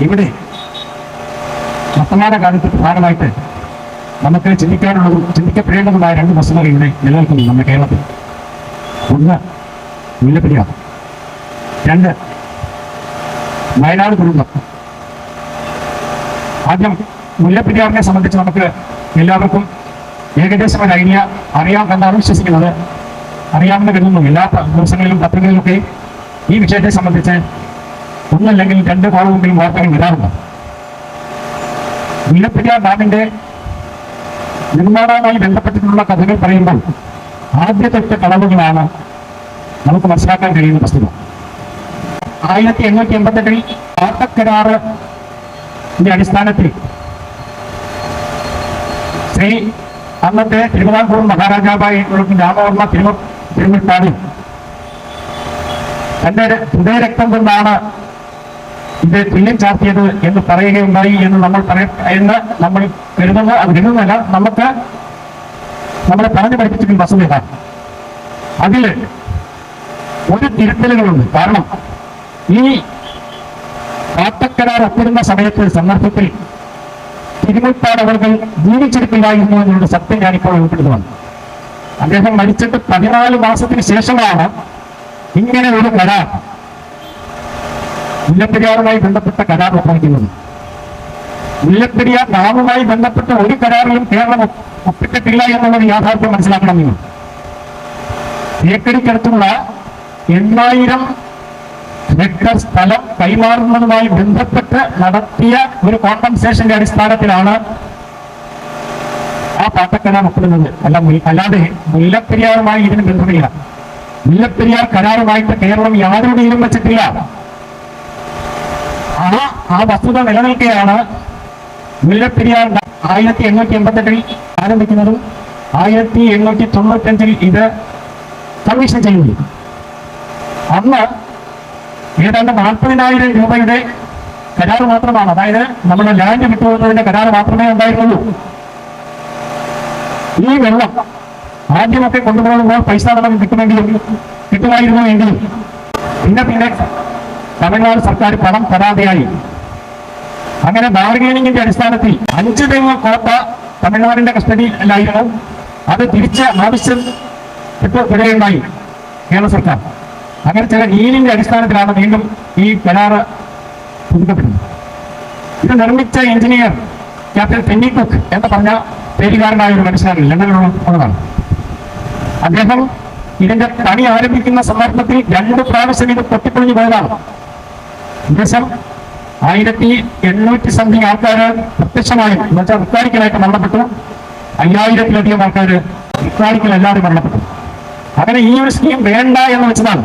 ഇവിടെ വർത്തമാന കാലത്ത് പ്രധാനമായിട്ട് നമുക്ക് ചിന്തിക്കാനുള്ളതും ചിന്തിക്കപ്പെടേണ്ടതുമായ രണ്ട് വസ്തുതകൾ ഇവിടെ നിലനിൽക്കുന്നു നമ്മുടെ കേരളത്തിൽ. ഒന്ന് മുല്ലപ്പെരിയാർ, രണ്ട് വയനാട് ദുരന്തം. ആദ്യം മുല്ലപ്പെരിയാറിനെ സംബന്ധിച്ച് നമുക്ക് എല്ലാവർക്കും ഏകദേശം ഒരു ഐഡിയ അറിയാം എന്നാണ് വിശ്വസിക്കുന്നത്. അറിയാമെന്ന് കരുതുന്നു. എല്ലാ ദിവസങ്ങളിലും പത്രങ്ങളിലൊക്കെ ഈ വിഷയത്തെ സംബന്ധിച്ച് ഒന്നല്ലെങ്കിൽ രണ്ട് കോളമെങ്കിലും വാർത്തകൾ വരാറുണ്ട്. മുല്ലപ്പെരിയാർ ഡാമിന്റെ നിർമ്മാണവുമായി ബന്ധപ്പെട്ടിട്ടുള്ള കഥകൾ പറയുമ്പോൾ ആദ്യത്തെ കളവുകളാണ് നമുക്ക് മനസ്സിലാക്കാൻ കഴിയുന്ന വസ്തുത. 1888 പാട്ടക്കരാറിന്റെ അടിസ്ഥാനത്തിൽ ശ്രീ അന്നത്തെ തിരുവിതാംകൂർ മഹാരാജാവായിട്ടുള്ള രാമവർമ്മ തിരുമുൽപ്പാടി തന്റെ ഹൃദയരക്തം കൊണ്ടാണ് ഇത് തുല്യം ചാർത്തിയത് എന്ന് പറയുകയുണ്ടായി എന്ന് നമ്മൾ കരുതുന്നത്. അത് കരുതുന്നല്ല, നമുക്ക് നമ്മളെ പറഞ്ഞു പഠിപ്പിച്ചിട്ടുള്ള വസ്തുതയാണ്. അതിൽ ഒരു തിരുത്തലുകളുണ്ട്. കാരണം ഈ പാട്ടക്കരാർ ഒപ്പിടുന്ന സന്ദർഭത്തിൽ തിരുമുൽപ്പാട് അവർ ജീവിച്ചിരിപ്പില്ലായിരുന്നു എന്നുള്ള സത്യം ഞാനിപ്പോൾ ഉൾപ്പെടുത്തുവാണ്. അദ്ദേഹം മരിച്ചിട്ട് 14 മാസത്തിന് ശേഷമാണ് ഇങ്ങനെ ഒരു കരാർ, മുല്ലപ്പെരിയാറുമായി ബന്ധപ്പെട്ട കരാർ ഒപ്പുവയ്ക്കുന്നത്. മുല്ലപ്പെരിയാർ ഡാമുമായി ബന്ധപ്പെട്ട ഒരു കരാറിലും കേരളം ഒപ്പിട്ടിട്ടില്ല എന്നുള്ളത് യാഥാർത്ഥ്യം മനസ്സിലാക്കണം. നിങ്ങൾ തേക്കടിക്കടുത്തുള്ള 8000 ഹെക്ടർ സ്ഥലം കൈമാറുന്നതുമായി ബന്ധപ്പെട്ട് നടത്തിയ ഒരു കോമ്പൻസേഷന്റെ അടിസ്ഥാനത്തിലാണ് ആ പാട്ടക്കരാർ ഒപ്പിടുന്നത്. അല്ലാതെ മുല്ലപ്പെരിയാറുമായി ഇതിന് ബന്ധമില്ല. മുല്ലപ്പെരിയാർ കരാറുമായിട്ട് കേരളം യാതൊരുടെയും വെച്ചിട്ടില്ല. ആ വസ്തുത നിലനിൽക്കുകയാണ് മുല്ലപ്പെരിയാർ 1888 ആരംഭിക്കുന്നതും 1895 ഇത് കമ്മീഷൻ ചെയ്യുന്നു. അന്ന് ഏതാണ്ട് 40,000 രൂപയുടെ കരാർ മാത്രമാണ്, അതായത് നമ്മുടെ ലാൻഡ് വിട്ടുപോകുന്നതിന്റെ കരാർ മാത്രമേ ഉണ്ടായിരുന്നുള്ളൂ. ഈ വെള്ളം ആദ്യമൊക്കെ കൊണ്ടുപോകുമ്പോൾ പൈസ അടക്കം കിട്ടുമായിരുന്നു എങ്കിലും പിന്നെ തമിഴ്നാട് സർക്കാർ പണം തരാതെയായി. അങ്ങനെ ബാർഗെയിനിങ്ങിന്റെ അടിസ്ഥാനത്തിൽ 5 തെങ്ങ് കോട്ട തമിഴ്നാടിന്റെ കസ്റ്റഡിയിലായിരുന്നു. അത് തിരിച്ച് ആവശ്യപ്പെട്ടുണ്ടായി കേരള സർക്കാർ. അങ്ങനെ ചില ഡീലിന്റെ അടിസ്ഥാനത്തിലാണ് വീണ്ടും ഈ കരാറ് പുതുക്കപ്പെടുന്നത്. ഇത് നിർമ്മിച്ച എഞ്ചിനീയർ ക്യാപ്റ്റൻ പെന്നിക്കുക്ക് എന്ന് പറഞ്ഞ പേരുകാരനായ ഒരു മനുഷ്യനാണ്, ലണ്ടനിലുള്ളതാണ്. അദ്ദേഹം ഇതിന്റെ പണി ആരംഭിക്കുന്ന സന്ദർഭത്തിൽ 2 പ്രാവശ്യം ഇത് പൊട്ടിപ്പൊളിഞ്ഞു പോയതാണ്. ഏകദേശം 1800 സംതിങ് ആൾക്കാർ പ്രത്യക്ഷമായും എന്നുവെച്ചാൽ റിക്കാർഡിക്കലായിട്ട് മരണപ്പെട്ടു. 5000-ലധികം ആൾക്കാർ റിക്കാർഡിക്കലല്ലാതെ മരണപ്പെട്ടു. അങ്ങനെ ഈ ഒരു സ്കീം വേണ്ട എന്ന് വെച്ചതാണ്.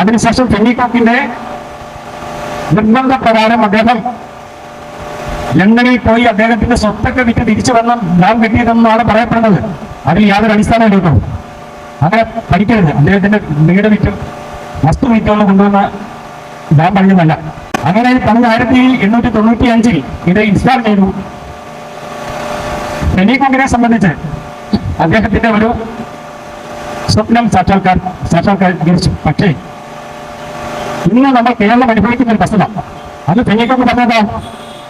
അതിനുശേഷം പെന്നിക്കോക്കിന്റെ നിർബന്ധപ്രകാരം അദ്ദേഹം ലണ്ടനിൽ പോയി അദ്ദേഹത്തിന്റെ സ്വത്തൊക്കെ വിറ്റ് തിരിച്ചു വന്ന ഡാം കെട്ടിയതെന്നാണ് പറയപ്പെടുന്നത്. അതിൽ യാതൊരു അടിസ്ഥാനവും ഇല്ലല്ലോ. അങ്ങനെ പഠിക്കരുത്. അദ്ദേഹത്തിന്റെ വീട് വിറ്റും വസ്തു വിറ്റൊന്നും കൊണ്ടുവന്ന ഡാം പണിഞ്ഞതല്ല. അങ്ങനെ പണിഞ്ഞ 1895 ഇത് ഇൻസ്റ്റാൾ ചെയ്തു. പെന്നിക്കോക്കിനെ സംബന്ധിച്ച് അദ്ദേഹത്തിന്റെ ഒരു സ്വപ്നം സാക്ഷാത്കരിച്ചു. പക്ഷേ ഇന്ന് നമ്മൾ കേരളം അനുഭവിക്കുന്ന ഒരു വസ്തുത, അത് പെന്നിക്കോക്ക് പറഞ്ഞതാണ്.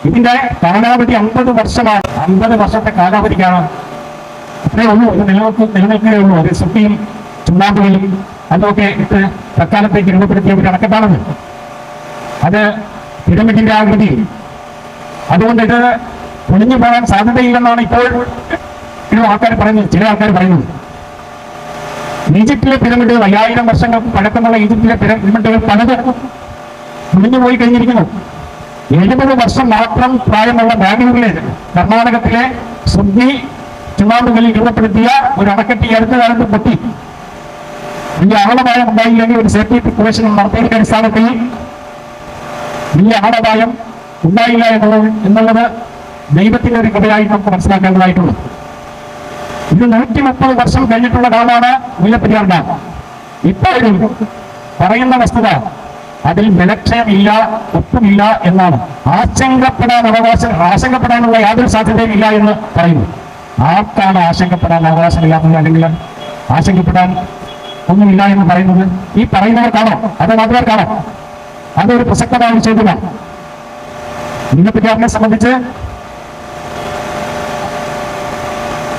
ഇതിന്റെ കാലാവധി 50 വർഷമാണ്. 50 വർഷത്തെ കാലാവധിക്കാണ്. അത്രയേ ഉള്ളൂ. ഇത് നിലനിൽക്കുകയേ ഉള്ളൂ. അത് സുട്ടിയും ചുണ്ണാമ്പുകളും അതൊക്കെ ഇട്ട് തൽക്കാലത്തേക്ക് രൂപപ്പെടുത്തിയ ഒരു കണക്കെട്ടാണത്. അത് പിരമിഡിന്റെ ആകൃതി. അതുകൊണ്ട് ഇത് പൊളിഞ്ഞു പോകാൻ സാധ്യതയില്ലെന്നാണ് ഇപ്പോൾ ചില ആൾക്കാർ പറയുന്നത്. ഈജിപ്തിലെ പിരമിഡുകൾ 5000 വർഷങ്ങൾക്ക് പഴക്കമുള്ള ഈജിപ്തിലെ പിരമിഡുകൾ പലത് മുടിഞ്ഞു പോയി കഴിഞ്ഞിരിക്കുന്നു. 70 വർഷം മാത്രം പ്രായമുള്ള ബാംഗ്ലൂരിലെ കർണാടകത്തിലെ സുഗ്നി ചുണ്ണാമ്പുകളിൽ രൂപപ്പെടുത്തിയ ഒരു അണക്കെട്ട് ഈ അടുത്ത കാലത്ത് പൊട്ടി. വലിയ ആളപായം ഉണ്ടായില്ലെങ്കിൽ ഒരു സേഫ്റ്റി പ്രിപ്പറേഷൻ നടത്തിയതിന്റെ അടിസ്ഥാനത്തിൽ വലിയ ആളപായം ഉണ്ടായില്ല എന്നുള്ളത് ദൈവത്തിന്റെ ഒരു കൃപയായി നമുക്ക് മനസ്സിലാക്കേണ്ടതായിട്ടുള്ളൂ. ഇത് 130 വർഷം കഴിഞ്ഞിട്ടുള്ള ഡാമാണ് മുല്ലപ്പെരിയാർ ഡാം. ഇപ്പോഴും പറയുന്ന വസ്തുത അതിൽ ബലക്ഷയമില്ല, ഒട്ടുമില്ല എന്നാണ്. ആശങ്കപ്പെടാനുള്ള യാതൊരു സാധ്യതയും ഇല്ല എന്ന് പറയുന്നു. ആർക്കാണ് ആശങ്കപ്പെടാൻ അവകാശമില്ലാത്തത്, അല്ലെങ്കിൽ ആശങ്കപ്പെടാൻ ഒന്നുമില്ല എന്ന് പറയുന്നത്? ഈ പറയുന്നവർക്കാണോ അതോ നാട്ടുകാർക്കാണോ? അതൊരു പ്രസക്തമായ ചോദ്യമാണ്. മുല്ലപ്പെരിയാറിനെ സംബന്ധിച്ച്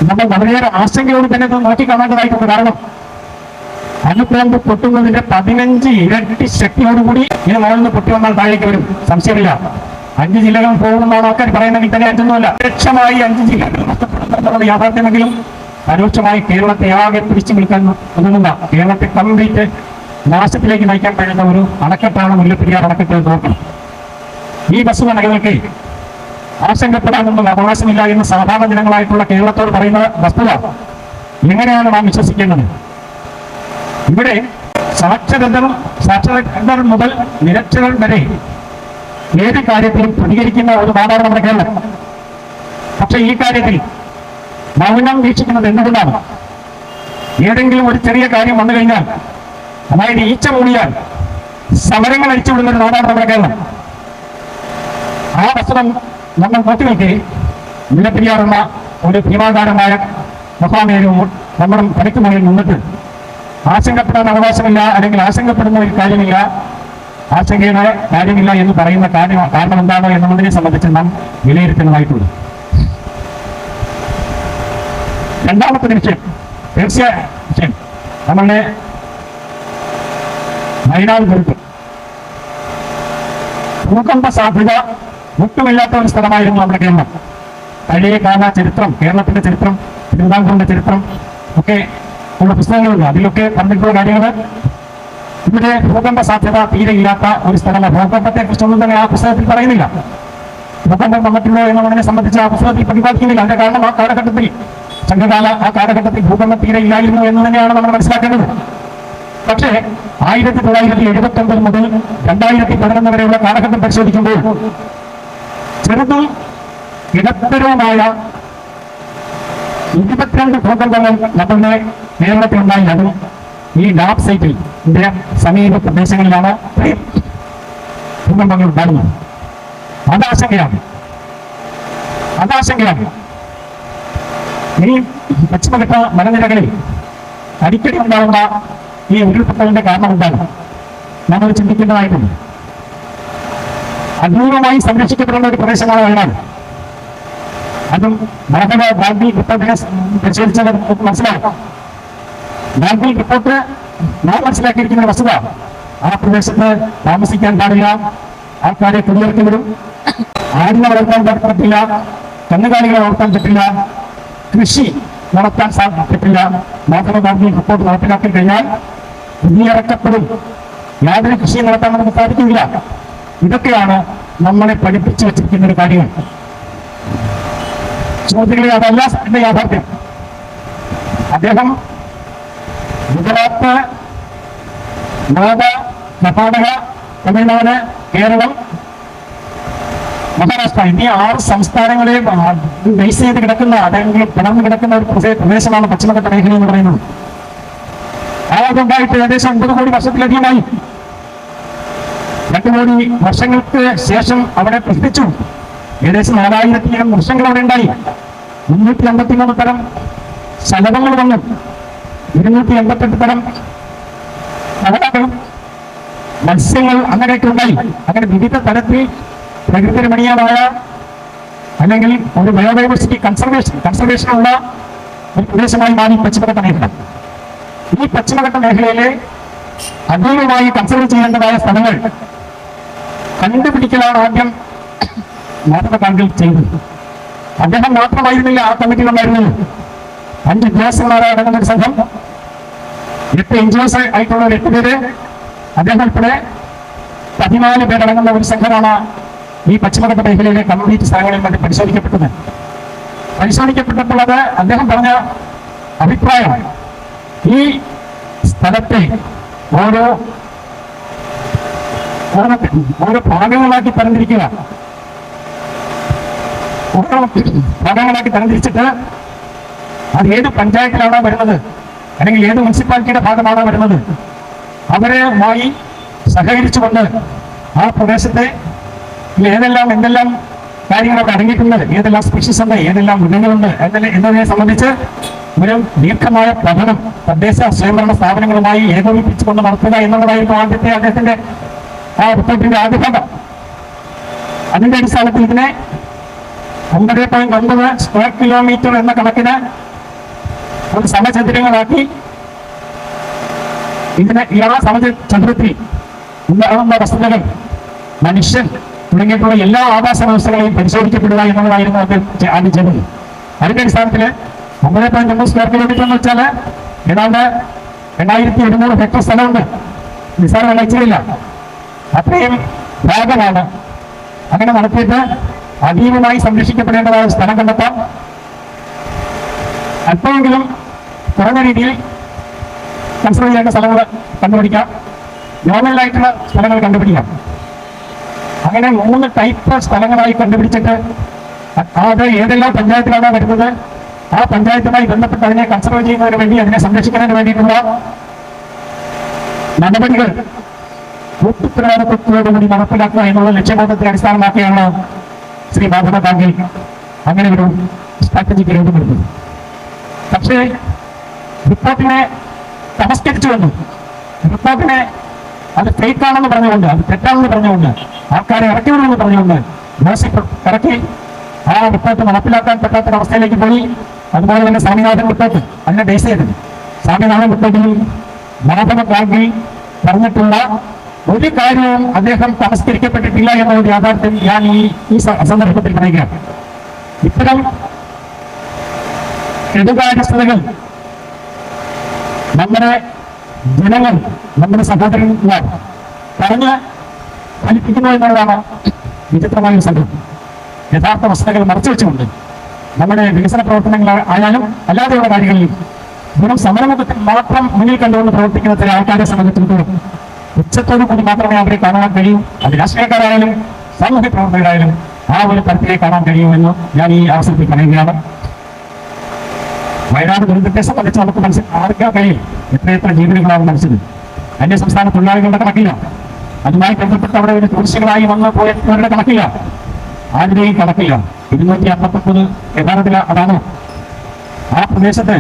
നമ്മൾ വളരെയേറെ ആശങ്കയോട് തന്നെ നോക്കിക്കാണേണ്ടതായിട്ടുണ്ട്. കാരണം അനുപ്രാന്ത് പൊട്ടുന്നതിന്റെ 15 ഇരട്ടി ശക്തിയോടുകൂടി ഈ മുകളിൽ നിന്ന് പൊട്ടി വന്നാൽ താഴേക്ക് വരും, സംശയമില്ല. 5 ജില്ലകൾ പോകുമെന്നാണ് ആൾക്കാർ പറയുന്നെങ്കിൽ തന്നെ അതൊന്നുമല്ല. ലക്ഷമായി 5 ജില്ലകൾ നഷ്ടപ്പെടുന്നത് യാഥാർത്ഥ്യമെങ്കിലും പരോക്ഷമായി കേരളത്തെ ആകെ പിടിച്ചു നിൽക്കാൻ ഒന്നുമില്ല. കേരളത്തെ കംപ്ലീറ്റ് നാശത്തിലേക്ക് നയിക്കാൻ കഴിയുന്ന ഒരു അണക്കെട്ടാണ് മുല്ലപ്പെരിയാർ അണക്കെട്ട് നോക്കണം. ഈ വസ്തുത നിലനിൽക്കെ ആശങ്കപ്പെടാനൊന്നും അവകാശമില്ല എന്ന് സാധാരണ ജനങ്ങളായിട്ടുള്ള കേരളത്തോട് പറയുന്ന വസ്തുത എങ്ങനെയാണ് നാം വിശ്വസിക്കേണ്ടത്? ഇവിടെ സാക്ഷരർ മുതൽ നിരക്ഷരർ വരെ ഏത് കാര്യത്തിലും പ്രതികരിക്കുന്ന ഒരു നാടാണ് നമ്മുടെ കേരളം. പക്ഷെ ഈ കാര്യത്തിൽ മൗനം വീക്ഷിക്കുന്നത് എന്തുകൊണ്ടാണ്? ഏതെങ്കിലും ഒരു ചെറിയ കാര്യം വന്നു കഴിഞ്ഞാൽ, അതായത് ഈച്ച മൂടിയാൽ സമരങ്ങൾ അടിച്ചുവിടുന്ന ഒരു നാടാണ് നമ്മുടെ കേരളം. ആ വസ്തുത നമ്മൾ നോക്കിനോക്കി മുല്ലപ്പെരിയാർ എന്ന ഒരു ഭീമാകാരമായ മഹാമേഖലയും നമ്മുടെ പണിക്ക് മുകളിൽ നിന്നിട്ട് ആശങ്കപ്പെടാൻ അവകാശമില്ല, അല്ലെങ്കിൽ ആശങ്കപ്പെടുന്ന ഒരു കാര്യമില്ല, ആശങ്കയുടെ കാര്യമില്ല എന്ന് പറയുന്ന കാരണം എന്താണ് എന്നുള്ളതിനെ സംബന്ധിച്ച് നാം വിലയിരുത്തുന്നതായിട്ടുള്ളൂ. രണ്ടാമത്തെ വിഷയം തീർച്ചയായും നമ്മളുടെ വയനാട് ദുരന്തം ഭൂകമ്പ സാധ്യത ഒട്ടുമില്ലാത്ത ഒരു സ്ഥലമായിരുന്നു നമ്മുടെ കേരളം. പഴയ കാല ചരിത്രം, കേരളത്തിന്റെ ചരിത്രം, തിരുവിതാംകൂറിന്റെ ചരിത്രം ഒക്കെ ഉള്ള പുസ്തകങ്ങളുണ്ട്. അതിലൊക്കെ പറഞ്ഞിട്ടുള്ള കാര്യങ്ങൾ ഇവിടെ ഭൂകമ്പ സാധ്യത തീരെ ഇല്ലാത്ത ഒരു സ്ഥലമാണ്. ഭൂകമ്പത്തെ കുറിച്ചൊന്നും തന്നെ ആ പുസ്തകത്തിൽ പറയുന്നില്ല. ഭൂകമ്പം വന്നിട്ടുണ്ടോ എന്നുള്ളതിനെ സംബന്ധിച്ച് ആ പുസ്തകത്തിൽ പ്രതിപാദിക്കുന്നില്ല. അതിന്റെ കാരണം ആ കാലഘട്ടത്തിൽ, സംഘകാല ആ കാലഘട്ടത്തിൽ ഭൂകമ്പം തീരെ ഇല്ലായിരുന്നു എന്ന് തന്നെയാണ് നമ്മൾ മനസ്സിലാക്കേണ്ടത്. പക്ഷേ 1979 മുതൽ 2011 വരെയുള്ള കാലഘട്ടം പരിശോധിക്കുമ്പോൾ ചെറുതും ഇടത്തരവുമായ 22 ഭൂകമ്പങ്ങൾ നമ്മുടെ കേരളത്തിലുണ്ടായി. അതും ഈ ലാബ് സൈറ്റിൽ സമീപ പ്രദേശങ്ങളിലാണ് ഭൂകമ്പങ്ങൾ ഉണ്ടാകുന്നത്. അതാശങ്കയാണ്. ഈ പശ്ചിമഘട്ട മലനിരകളിൽ അടിക്കടി ഉണ്ടാകുന്ന ഈ ഉരുൾപൊട്ടലിന്റെ കാരണം എന്താണ് നമ്മൾ ചിന്തിക്കേണ്ടതായിട്ടുണ്ട്. അപൂർവമായി സംരക്ഷിക്കപ്പെടുന്ന ഒരു പ്രദേശമാണ് വയനാട്. അതും ബാങ്കിൽ റിപ്പോർട്ടിനെ പരിശോധിച്ചാൽ മനസ്സിലാക്കാം. ബാങ്കിൽ റിപ്പോർട്ട് നാം മനസ്സിലാക്കിയിരിക്കുന്ന വസ്തുത, ആ പ്രദേശത്ത് താമസിക്കാൻ പാടില്ല, ആൾക്കാരെ കുടിയേറി വിടും, ആടിനെ വളർത്താൻ പറ്റില്ല, കന്നുകാലികളെ വളർത്താൻ പറ്റില്ല, കൃഷി നടത്താൻ പറ്റില്ല. മാത്രമേ ബാങ്കിൽ റിപ്പോർട്ട് നടപ്പിലാക്കി കഴിഞ്ഞാൽ കുടിയിറക്കപ്പെടും, യാതൊരു കൃഷി നടത്താൻ നമുക്ക് സാധിക്കില്ല. ഇതൊക്കെയാണ് നമ്മളെ പഠിപ്പിച്ചു വെച്ചിരിക്കുന്ന ഒരു കാര്യങ്ങൾ. സുഹൃത്തുക്കളെ, അതല്ല എന്റെ യാഥാർത്ഥ്യം. അദ്ദേഹം ഗുജറാത്ത്, ഗോവ, കർണാടക, തമിഴ്നാട്, കേരളം, മഹാരാഷ്ട്ര എന്നീ 6 സംസ്ഥാനങ്ങളെ ബേസ് ചെയ്ത് കിടക്കുന്ന, അതെങ്കിലും പിളർന്നു കിടക്കുന്ന ഒരു പ്രദേശമാണ് പശ്ചിമഘട്ട മേഖല എന്ന് പറയുന്നത്. അതുണ്ടായിട്ട് ഏകദേശം 9 കോടി വർഷത്തിലധികമായി. 2 കോടി വർഷങ്ങൾക്ക് ശേഷം അവിടെ പ്രസിദ്ധിച്ചു. ഏകദേശം 4000 വർഷങ്ങൾ അവിടെ ഉണ്ടായി. 353 തരം ശലഭങ്ങൾ വന്നു, 288 തരം തവളകളും മത്സ്യങ്ങൾ അങ്ങനെയൊക്കെ ഉണ്ടായി. അങ്ങനെ വിവിധ തരത്തിൽ പ്രകൃതി രമണീയമായ അല്ലെങ്കിൽ ഒരു ബയോഡൈവേഴ്സിറ്റി കൺസർവേഷനുള്ള ഒരു പ്രദേശമായി മാറി പശ്ചിമഘട്ട മേഖല. ഈ പശ്ചിമഘട്ട മേഖലയിലെ അപൂർവമായി കൺസർവ് ചെയ്യേണ്ടതായ സ്ഥലങ്ങൾ കണ്ടുപിടിക്കലാണ് ആദ്യം മഹാത്മാഗാന്ധി ചെയ്തത്. അദ്ദേഹം മാത്രമായിരുന്നില്ല ആ കമ്മിറ്റിയിലുണ്ടായിരുന്നത്. 5 ഉദ്യോഗസ്ഥന്മാരെ അടങ്ങുന്ന ഒരു സംഘം, 8 എൻജിഒസ് ആയിട്ടുള്ള 8 പേര്, അദ്ദേഹം ഉൾപ്പെടെ 14 പേരടങ്ങുന്ന ഒരു സംഘമാണ് ഈ പശ്ചിമഘട്ട മേഖലയിലെ കംപ്ലീറ്റ് സ്ഥലങ്ങളിൽ വേണ്ടി പരിശോധിക്കപ്പെട്ടപ്പോൾ അത് അദ്ദേഹം പറഞ്ഞ അഭിപ്രായം, ഈ സ്ഥലത്തെ ഓരോ ഭാഗങ്ങളാക്കി തരംതിരിക്കുക, ഓരോ ഭാഗങ്ങളാക്കി തരംതിരിച്ചിട്ട് അത് ഏത് പഞ്ചായത്തിലാണോ വരുന്നത്, അല്ലെങ്കിൽ ഏത് മുനിസിപ്പാലിറ്റിയുടെ ഭാഗമാണോ വരുന്നത്, അവരുമായി സഹകരിച്ചുകൊണ്ട് ആ പ്രദേശത്തെ എന്തെല്ലാം കാര്യങ്ങൾ അവിടെ അടങ്ങിയിട്ടുണ്ട്, ഏതെല്ലാം സ്പീഷീസ് ഉണ്ട്, ഏതെല്ലാം മൃഗങ്ങളുണ്ട് എന്നതിനെ സംബന്ധിച്ച് ഒരു ദീർഘമായ പഠനം തദ്ദേശ സ്വയംഭരണ സ്ഥാപനങ്ങളുമായി ഏകോപിപ്പിച്ചുകൊണ്ട് നടത്തുക എന്നുള്ളതായിരുന്നു ആദ്യത്തെ അദ്ദേഹത്തിന്റെ ആ റിപ്പോർട്ടിന്റെ ആദ്യ ഭാഗം. അതിന്റെ അടിസ്ഥാനത്തിൽ ഇതിനെ 9.9 സ്ക്വയർ കിലോമീറ്റർ എന്ന കണക്കിന് ഒരു സമചതുരങ്ങളാക്കി ഇതിന് സമചതുരത്തിൽ ഉണ്ടാകുന്ന വസ്തുതകൾ മനുഷ്യൻ തുടങ്ങിയിട്ടുള്ള എല്ലാ ആവാസ വ്യവസ്ഥകളെയും പരിശോധിക്കപ്പെടുക എന്നുള്ളതായിരുന്നു അത് ആദ്യം ചെയ്തത്. അതിന്റെ അടിസ്ഥാനത്തിൽ 9.9 സ്ക്വയർ കിലോമീറ്റർ എന്ന് വെച്ചാൽ ഏതാണ്ട് 2700 ഹെക്ടർ സ്ഥലമുണ്ട്. നിസ്സാര വിളച്ചിലില്ല, അത്രയും ഭാഗമാണ്. അങ്ങനെ നടത്തിയിട്ട് അതീവമായി സംരക്ഷിക്കപ്പെടേണ്ടതായ സ്ഥലം കണ്ടെത്താം. അല്പമെങ്കിലും കുറഞ്ഞ രീതിയിൽ കൺസിഡർ ചെയ്യേണ്ട സ്ഥലങ്ങൾ കണ്ടുപിടിക്കാം, നോർമലായിട്ടുള്ള സ്ഥലങ്ങൾ കണ്ടുപിടിക്കാം. അങ്ങനെ 3 ടൈപ്പ് സ്ഥലങ്ങളായി കണ്ടുപിടിച്ചിട്ട് അത് ഏതെല്ലാം പഞ്ചായത്തിലാണ് വരുന്നത്, ആ പഞ്ചായത്തുമായി ബന്ധപ്പെട്ട് അതിനെ കൺസർവ് ചെയ്യുന്നതിന് വേണ്ടി, അതിനെ സംരക്ഷിക്കുന്നതിന് വേണ്ടിയിട്ടുള്ള നടപടികൾ കൂട്ടുത്തരവാദിത്വത്തോടുകൂടി നടപ്പിലാക്കുക എന്നുള്ള ലക്ഷ്യബോധത്തെ അടിസ്ഥാനമാക്കിയാണ് ശ്രീ മഹാത്മാ ഗാന്ധി അങ്ങനെ ഒരു സ്ട്രാറ്റജിക്ക് രൂപമെടുത്തത്. പക്ഷേ റിപ്പോർട്ടിനെ തമസ്കരിച്ചു വന്നു. റിപ്പോർട്ടിനെ അത് ഫേക്ക് ആണെന്ന് പറഞ്ഞുകൊണ്ട്, അത് തെറ്റാണെന്ന് പറഞ്ഞുകൊണ്ട്, ആൾക്കാരെ ഇറക്കി വിടുമെന്ന് പറഞ്ഞുകൊണ്ട് മോശം ഇറക്കി ആ റിപ്പോർട്ട് നടപ്പിലാക്കാൻ പറ്റാത്തൊരവസ്ഥയിലേക്ക് പോയി. അതുപോലെ തന്നെ സ്വാമിനാഥൻ റിപ്പോർട്ട് അതിനെ ബേസ് ചെയ്തത്. സ്വാമിനാഥൻ റിപ്പോർട്ടിൽ മഹാത്മാ ഗാന്ധി പറഞ്ഞിട്ടുള്ള ഒരു കാര്യവും അദ്ദേഹം തമസ്കരിക്കപ്പെട്ടിട്ടില്ല എന്നൊരു യാഥാർത്ഥ്യം ഞാൻ ഈ സന്ദർഭത്തിൽ പറയുകയാണ്. ഇത്തരം കെടുകാര്യസ്ഥതകൾ നമ്മുടെ ജനങ്ങൾ, നമ്മുടെ സഹോദരന്മാർ പറഞ്ഞ് ഫലിപ്പിക്കുന്നു എന്നുള്ളതാണ് വിചിത്രമായ സംഭവം. യഥാർത്ഥ വസ്തുതകൾ മറച്ചു വെച്ചുകൊണ്ട് നമ്മുടെ വികസന പ്രവർത്തനങ്ങൾ ആയാലും അല്ലാതെയുള്ള കാര്യങ്ങളിലും വെറും സമരമുഖത്തിൽ മാത്രം മുന്നിൽ കണ്ടുകൊണ്ട് പ്രവർത്തിക്കുന്ന ചില ആൾക്കാരെ സംബന്ധിച്ചിടത്തോളം ഉച്ചത്തോടു കൂടി മാത്രമേ അവരെ കാണാൻ കഴിയൂ. അത് രാഷ്ട്രീയക്കാരായാലും സാമൂഹ്യ പ്രവർത്തകരായാലും ആ ഒരു തരത്തിലേക്ക് കാണാൻ കഴിയുമെന്ന് ഞാൻ ഈ അവസരത്തിൽ പറയുകയാണ്. വയനാട് ദുരന്തത്തെ സംബന്ധിച്ച് നമുക്ക് മനസ്സിലാക്കാൻ കഴിയും എത്രയെത്ര ജീവനുകളാണ് മരിച്ചത്. അന്യ സംസ്ഥാന തൊഴിലാളികളുടെ കണക്കില്ല, അതുമായി ബന്ധപ്പെട്ട് അവിടെ ഒരു ടൂറിസ്റ്റുകളായി വന്ന് പോയവരുടെ കണക്കില്ല, ആരുടെയും കണക്കില്ല. 259 യഥാർത്ഥത്തിൽ അതാണ്. ആ പ്രദേശത്ത്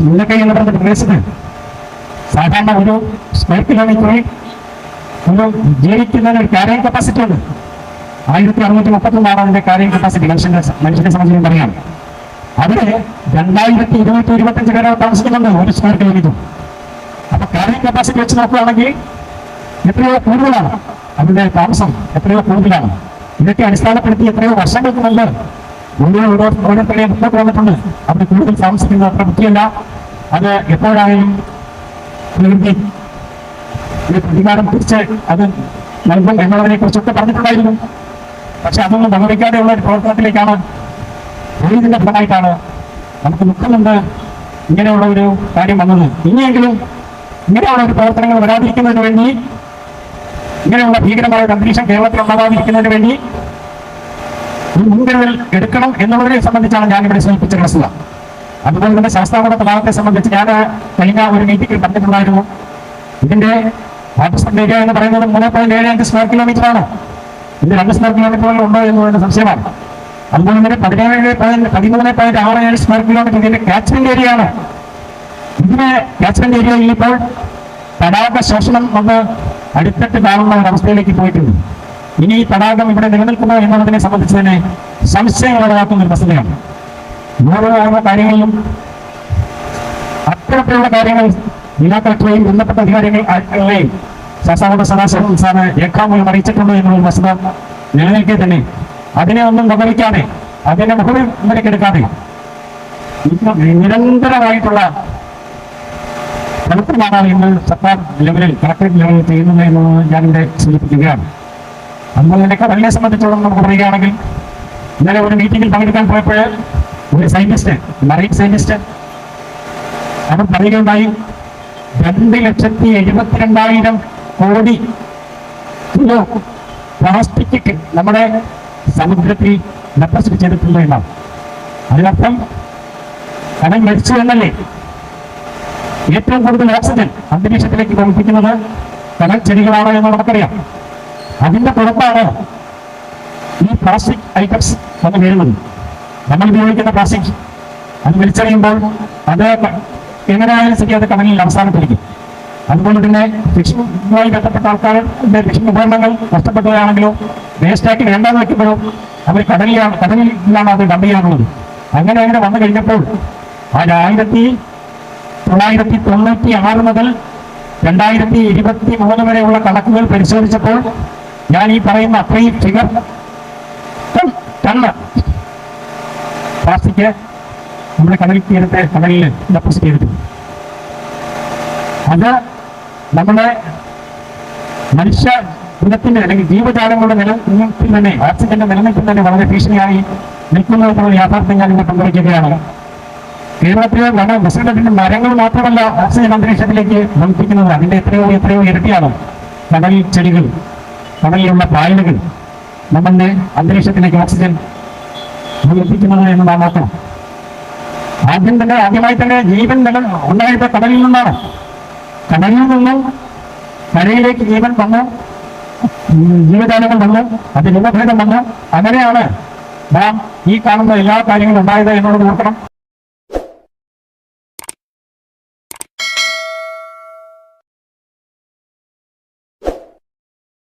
മുല്ലക്കൈ എന്ന് പറഞ്ഞ പ്രദേശത്ത് സാധാരണ ഒരു സ്ക്വയർ കിലോമീറ്ററിൽ ഒരു ജീവിക്കുന്നതിന് ഒരു ക്യാരിങ് കപ്പാസിറ്റി ഉണ്ട്. 1631 അതിന്റെ ക്യാരിങ് കപ്പാസിറ്റി മനുഷ്യനെ സംബന്ധിച്ച് പറയാം. അവിടെ 2225 പേരെ താമസിക്കുന്നുണ്ട് ഒരു സ്ക്വയർ കിലോമീറ്റർ. അപ്പൊ ക്യാരിങ് കപ്പാസിറ്റി വെച്ച് നോക്കുകയാണെങ്കിൽ എത്രയോ കൂടുതലാണ് അതിന്റെ താമസം, എത്രയോ കൂടുതലാണ്. ഇതൊക്കെ അടിസ്ഥാനപ്പെടുത്തി എത്രയോ വർഷങ്ങൾക്ക് മുമ്പ് ഓരോരുത്തരെയും മുന്നോട്ട് വന്നിട്ടുണ്ട്. അവിടെ കൂടുതൽ താമസിക്കുന്നത് അത്ര ബുദ്ധിയല്ല, അത് എപ്പോഴായാലും പ്രകൃതി പ്രതികാരം തിരിച്ച് അത് നൽകും എന്നുള്ളതിനെ കുറിച്ചൊക്കെ പറഞ്ഞിട്ടുണ്ടായിരുന്നു. പക്ഷെ അതൊന്നും വകവയ്ക്കാതെയുള്ള ഒരു പ്രവർത്തനത്തിലേക്കാണ് ഇതിന്റെ ഫലമായിട്ടാണ് നമുക്ക് ദുഃഖമുണ്ട് ഇങ്ങനെയുള്ള ഒരു കാര്യം വന്നത്. ഇനിയെങ്കിലും ഇങ്ങനെയുള്ള ഒരു പ്രവർത്തനങ്ങൾ വരാതിരിക്കുന്നതിന് വേണ്ടി, ഇങ്ങനെയുള്ള ഭീകരമായ ഒരു അന്തരീക്ഷം കേരളത്തിൽ ഉണ്ടാകാതിരിക്കുന്നതിന് വേണ്ടി ഒരു മുൻകരുതൽ എടുക്കണം എന്നുള്ളതിനെ സംബന്ധിച്ചാണ് ഞാനിവിടെ സൂചിപ്പിച്ച വസ്തുത. അതുപോലെ തന്നെ ശാസ്താംകോട്ട തടാകത്തെ സംബന്ധിച്ച് ഞാൻ കഴിഞ്ഞ ഒരു മീറ്റിംഗിൽ പറഞ്ഞിട്ടുണ്ടായിരുന്നു. ഇതിന്റെ വാട്ടർ സ്പെൻഡ് ഏരിയ എന്ന് പറയുന്നത് 3.75 സ്ക്വയർ കിലോമീറ്റർ ആണ്. ഇത് 2 സ്ക്വയർ കിലോമീറ്ററുകൾ ഉണ്ടോ എന്നുള്ളത് സംശയമാണ്. അതുപോലെ തന്നെ 13.67 സ്ക്വയർ കിലോമീറ്റർ ഇതിന്റെ കാച്ച്മെന്റ് ഏരിയ ആണ്. ഇതിന് കാച്ച്മെന്റ് ഏരിയയിൽ ഇപ്പോൾ തടാക ശോഷണം വന്ന് അടിത്തട്ട് കാണുന്ന ഒരവസ്ഥയിലേക്ക് പോയിട്ടുണ്ട്. ഇനി ഈ തടാകം ഇവിടെ നിലനിൽക്കുന്നു എന്നുള്ളതിനെ സംബന്ധിച്ച് തന്നെ സംശയങ്ങൾ ഉളവാക്കുന്ന ഒരു വസ്തുതയാണ്. ഓരോ കാര്യങ്ങളിലും അത്തരത്തിലുള്ള കാര്യങ്ങൾ ജില്ലാ കളക്ടറെയും ബന്ധപ്പെട്ട അധികാരികളെയും ശാസ്താംകോട്ട സദാശിവം സാറ് രേഖാമൂലം അറിയിച്ചിട്ടുണ്ട് എന്നുള്ള വസ്തുത നിലനിൽക്കെ തന്നെ അതിനെ ഒന്നും വകവയ്ക്കാതെ, അതിനെ മുഖവിലേക്കെടുക്കാതെ നിരന്തരമായിട്ടുള്ള പ്രവർത്തനമാണ് ഇന്ന് സർക്കാർ ലെവലിൽ, കളക്ടറേറ്റ് ലെവലിൽ ചെയ്യുന്നത് എന്നത് ഞാനിവിടെ സൂചിപ്പിക്കുകയാണ്. അതുപോലെ തന്നെ കടലിനെ സംബന്ധിച്ചോളം നമുക്ക് പറയുകയാണെങ്കിൽ ഇന്നലെ ഒരു മീറ്റിംഗിൽ പങ്കെടുക്കാൻ പോയപ്പോൾ ഒരു സയന്റിസ്റ്റ്, മറൈൻ സയന്റിസ്റ്റ്, അവർ പറയുകയുണ്ടായി 2,72,000 കോടി കിലോ പ്ലാസ്റ്റിക് നമ്മുടെ സമുദ്രത്തിൽ ഡെപ്പോസിറ്റ് ചെയ്തിട്ടുണ്ട് എന്നാണ്. അതിനർത്ഥം കടൽ മരിച്ചു എന്നല്ലേ. ഏറ്റവും കൂടുതൽ ഓക്സിജൻ അന്തരീക്ഷത്തിലേക്ക് പ്രവർത്തിക്കുന്നത് കടൽ ചെടികളാണ് എന്ന് നമുക്കറിയാം. അതിന്റെ പുറത്താണ് ഈ പ്ലാസ്റ്റിക് ഐറ്റംസ് വന്ന് വീഴുന്നത്. നമ്മൾ ഉപയോഗിക്കുന്ന പ്ലാസ്റ്റിക് അത് വലിച്ചെറിയുമ്പോൾ അത് എങ്ങനെയായാലും ശരി അത് കടലിൽ അവസാനത്തിരിക്കും. അതുപോലെ തന്നെ ഫിഷിംഗുമായി ബന്ധപ്പെട്ട ആൾക്കാരുടെ ഫിഷിംഗ് ഉപകരണങ്ങൾ നഷ്ടപ്പെട്ടതാണെങ്കിലോ വേസ്റ്റാക്കി വേണ്ടാന്ന് വെക്കുമ്പോഴോ അവർ കടലിലാണ് അത് ഡംപ് ചെയ്യാറുള്ളത്. അങ്ങനെ വന്നു കഴിഞ്ഞപ്പോൾ 1996 മുതൽ 2023 വരെയുള്ള കണക്കുകൾ പരിശോധിച്ചപ്പോൾ ഞാൻ ഈ പറയുന്ന അത്രയും ഫിഗർ ടണ്ണ് പ്ലാസ്റ്റിക് നമ്മുടെ കടലിൽ ഡെപ്പോസിറ്റ് ചെയ്തിട്ടുണ്ട്. അത് നമ്മുടെ മനുഷ്യ കുലത്തിന്റെ അല്ലെങ്കിൽ ജീവജാലങ്ങളുടെ നിലനിൽപ്പിൽ തന്നെ ഓക്സിജന്റെ നിലനിൽപ്പിൽ തന്നെ വളരെ ഭീഷണിയായി നിൽക്കുന്നതെന്നുള്ള യാഥാർത്ഥ്യം ഞാൻ ഇവിടെ പങ്കുവയ്ക്കുകയാണ്. കേരളത്തിലെ പ്രസിഡന്റിന്റെ മരങ്ങൾ മാത്രമല്ല ഓക്സിജൻ അന്തരീക്ഷത്തിലേക്ക് വമിപ്പിക്കുന്നത്, അതിന്റെ എത്രയോ ഇരട്ടിയാണ് കടൽ ചെടികൾ, കടലിലുള്ള പായലുകൾ നമ്മളുടെ അന്തരീക്ഷത്തിലേക്ക് ഓക്സിജൻ വമിപ്പിക്കുന്നത് എന്ന് നാം നോക്കണം. ആദ്യമായി തന്നെ ജീവൻ ഉണ്ടായത് കടലിൽ നിന്നാണ്. കടലിൽ നിന്നും കരയിലേക്ക് ജീവൻ വന്നു, ജീവജാലങ്ങൾ വന്നു, അത് രൂപഭേദം വന്നു. അങ്ങനെയാണ് നാം ഈ കാണുന്ന എല്ലാ കാര്യങ്ങളും ഉണ്ടായത് എന്നുള്ളത് ഓർക്കണം.